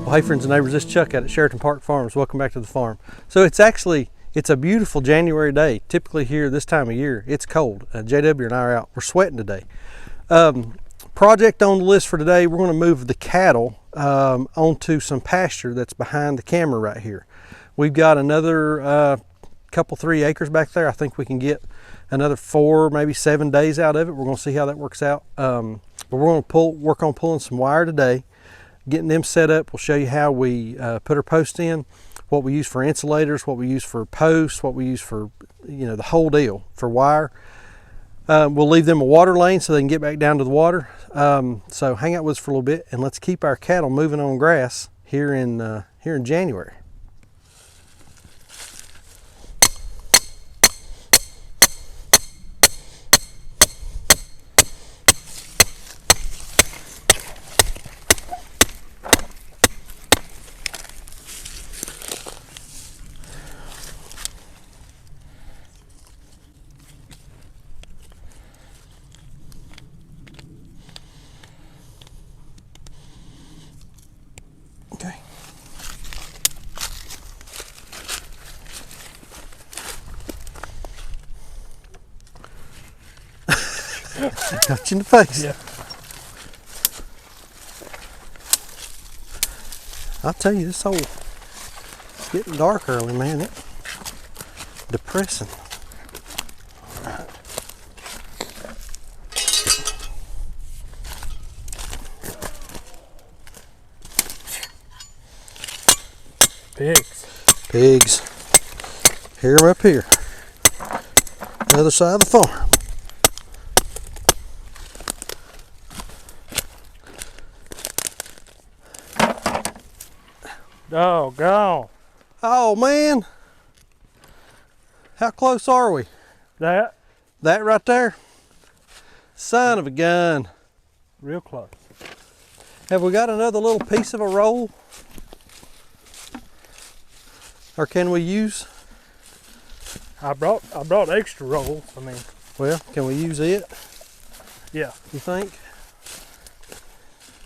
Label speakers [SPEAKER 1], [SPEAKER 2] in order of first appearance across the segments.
[SPEAKER 1] Hey friends and neighbors, this is Chuck out at Sheraton Park Farms. Welcome back to the farm. So it's a beautiful January day. Typically here this time of year, it's cold. JW and I are out. We're sweating today. Project on the list for today, we're going to move the cattle onto some pasture that's behind the camera right here. We've got another couple, 3 acres back there. I think we can get another 4, maybe 7 days out of it. We're going to see how that works out. But we're going to work on pulling some wire today, getting them set up. We'll show you how we put our posts in, what we use for insulators, what we use for posts, what we use for, the whole deal for wire. We'll leave them a water lane so they can get back down to the water. So hang out with us for a little bit and let's keep our cattle moving on grass here in January. Okay. Got you in the face.
[SPEAKER 2] Yeah.
[SPEAKER 1] I'll tell you, this hole, it's getting dark early, man. It's depressing. All right. Pigs. Hear them up here. The other side of the farm.
[SPEAKER 2] Doggone.
[SPEAKER 1] Oh man. How close are we?
[SPEAKER 2] That
[SPEAKER 1] right there? Son of a gun.
[SPEAKER 2] real close.
[SPEAKER 1] Have we got another little piece of a roll? Or can we use?
[SPEAKER 2] I brought extra rolls. I mean,
[SPEAKER 1] Well, can we use it?
[SPEAKER 2] yeah.
[SPEAKER 1] You think?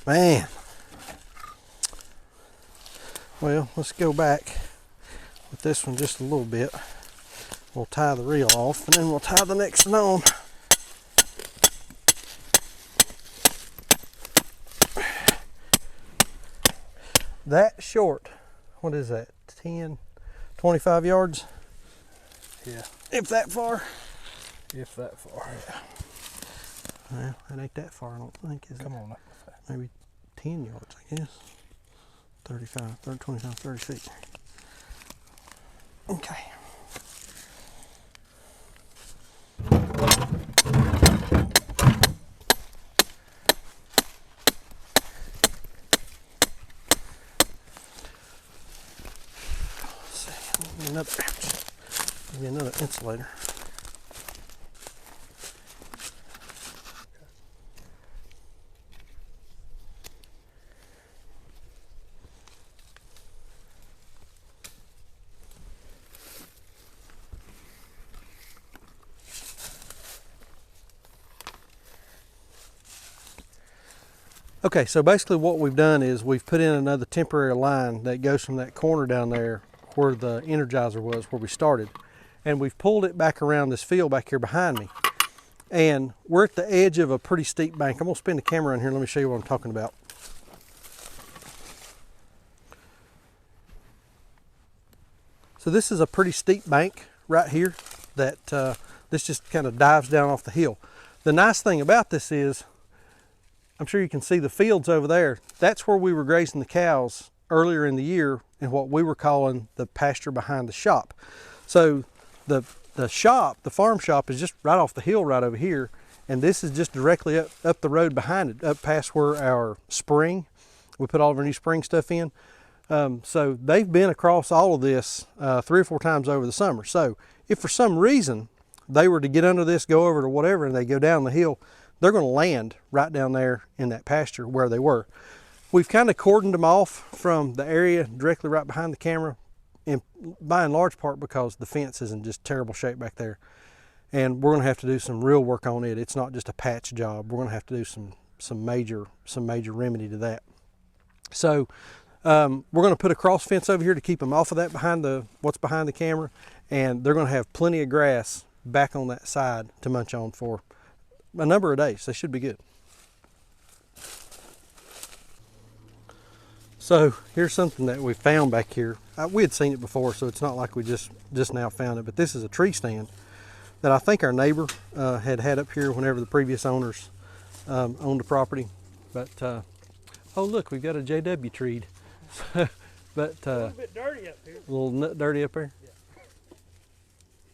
[SPEAKER 1] Man. Well, let's go back with this one just a little bit. We'll tie the reel off and then we'll tie the next one on. That short, what is that, 10, 25 yards?
[SPEAKER 2] Yeah.
[SPEAKER 1] If that far.
[SPEAKER 2] If that far.
[SPEAKER 1] Yeah. Well, that ain't that far, I don't think, is it?
[SPEAKER 2] Come on.
[SPEAKER 1] Maybe 10 yards, I guess. 35, 30, 25, 30 feet. Okay. Let's see, another insulator. Okay, so basically what we've done is we've put in another temporary line that goes from that corner down there where the Energizer was, where we started. And we've pulled it back around this field back here behind me. And we're at the edge of a pretty steep bank. I'm gonna spin the camera in here, let me show you what I'm talking about. So this is a pretty steep bank right here that this just kind of dives down off the hill. The nice thing about this is, I'm sure you can see the fields over there. That's where we were grazing the cows earlier in the year in what we were calling the pasture behind the shop. So the shop, the farm shop, is just right off the hill right over here. And this is just directly up the road behind it, up past where our spring, we put all of our new spring stuff in. So they've been across all of this 3 or 4 times over the summer. So if for some reason they were to get under this, go over to whatever, and they go down the hill, they're going to land right down there in that pasture where they were. We've kind of cordoned them off from the area directly right behind the camera, and by and large part because the fence is in just terrible shape back there. And we're going to have to do some real work on it. It's not just a patch job. We're going to have to do some major remedy to that. So we're going to put a cross fence over here to keep them off of that what's behind the camera, and they're going to have plenty of grass back on that side to munch on for a number of days. They should be good. So here's something that we found back here. We had seen it before, so it's not like we just now found it, but this is a tree stand that I think our neighbor had up here whenever the previous owners owned the property. But oh look, we've got a JW treed. But
[SPEAKER 2] a little bit dirty up here.
[SPEAKER 1] A little dirty up there.
[SPEAKER 2] Yeah.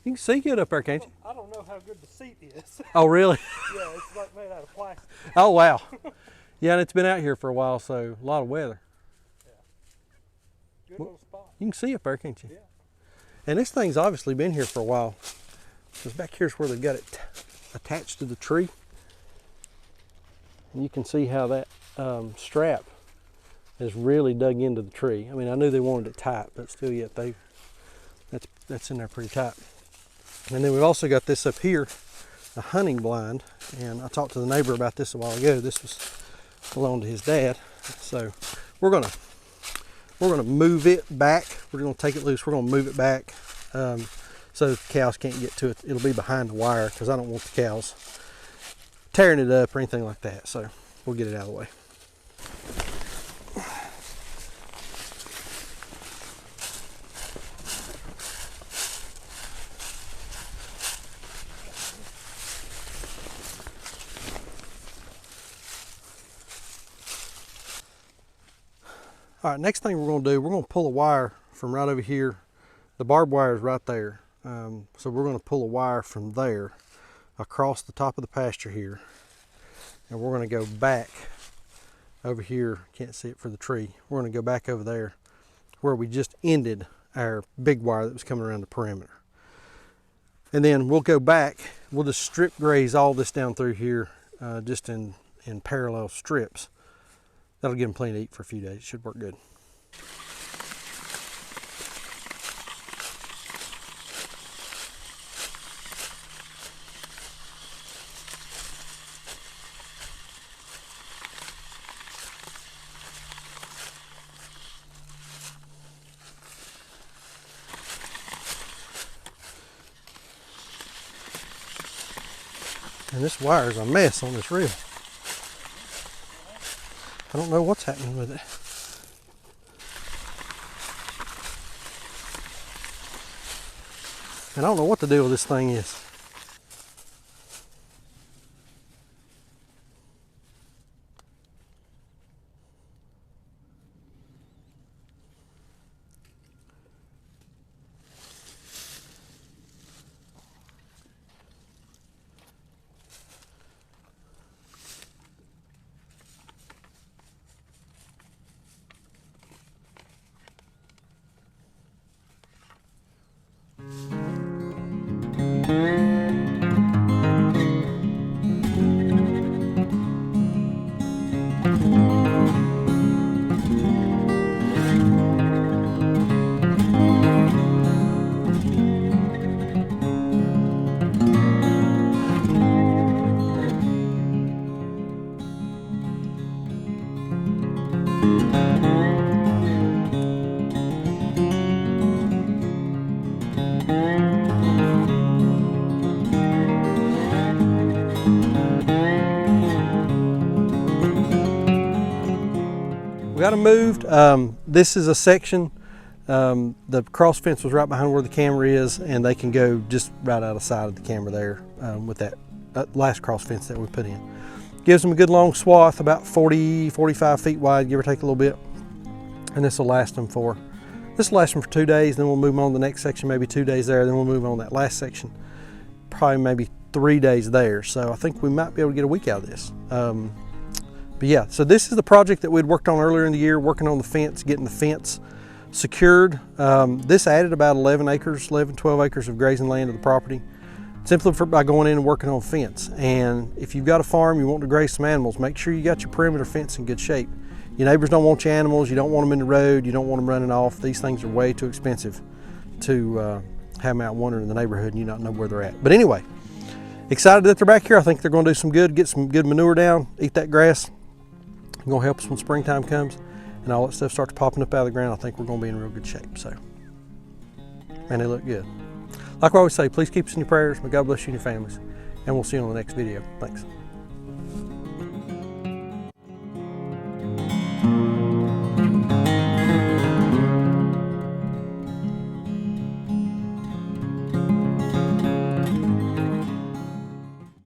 [SPEAKER 1] You can see good up there, can't you?
[SPEAKER 2] I don't know how good the seat is.
[SPEAKER 1] Oh really?
[SPEAKER 2] Yeah, it's like made out of plastic.
[SPEAKER 1] Oh wow. Yeah, and it's been out here for a while, so a lot of weather.
[SPEAKER 2] Good little spot.
[SPEAKER 1] You can see up there, can't you?
[SPEAKER 2] Yeah.
[SPEAKER 1] And this thing's obviously been here for a while. Because back here's where they've got it attached to the tree. And you can see how that strap has really dug into the tree. I mean, I knew they wanted it tight, but still yet that's in there pretty tight. And then we've also got this up here, a hunting blind. And I talked to the neighbor about this a while ago. This was belonged to his dad. So we're gonna move it back. We're gonna take it loose. We're gonna move it back so the cows can't get to it. It'll be behind the wire because I don't want the cows tearing it up or anything like that. So we'll get it out of the way. All right, next thing we're going to do, we're going to pull a wire from right over here. The barbed wire is right there. So we're going to pull a wire from there across the top of the pasture here. And we're going to go back over here. Can't see it for the tree. We're going to go back over there where we just ended our big wire that was coming around the perimeter. And then we'll go back. We'll just strip graze all this down through here just in parallel strips. That'll give them plenty to eat for a few days. It should work good. And this wire is a mess on this reel. I don't know what's happening with it. And I don't know what the deal with this thing is. We got them moved. This is a section. The cross fence was right behind where the camera is, and they can go just right out of sight of the camera there with that last cross fence that we put in. Gives them a good long swath, about 40, 45 feet wide, give or take a little bit. And this will last them for 2 days, then we'll move on to the next section, maybe 2 days there, then we'll move on to that last section, probably maybe 3 days there. So I think we might be able to get a week out of this. But yeah, so this is the project that we'd worked on earlier in the year, working on the fence, getting the fence secured. This added about 12 acres of grazing land to the property, simply by going in and working on fence. And if you've got a farm, you want to graze some animals, make sure you got your perimeter fence in good shape. Your neighbors don't want your animals, you don't want them in the road, you don't want them running off. These things are way too expensive to have them out wandering in the neighborhood and you not know where they're at. But anyway, excited that they're back here. I think they're going to do some good, get some good manure down, eat that grass. Going to help us when springtime comes and all that stuff starts popping up out of the ground. I think we're going to be in real good shape. So, man, they look good. Like I always say, please keep us in your prayers. May God bless you and your families. And we'll see you on the next video. Thanks.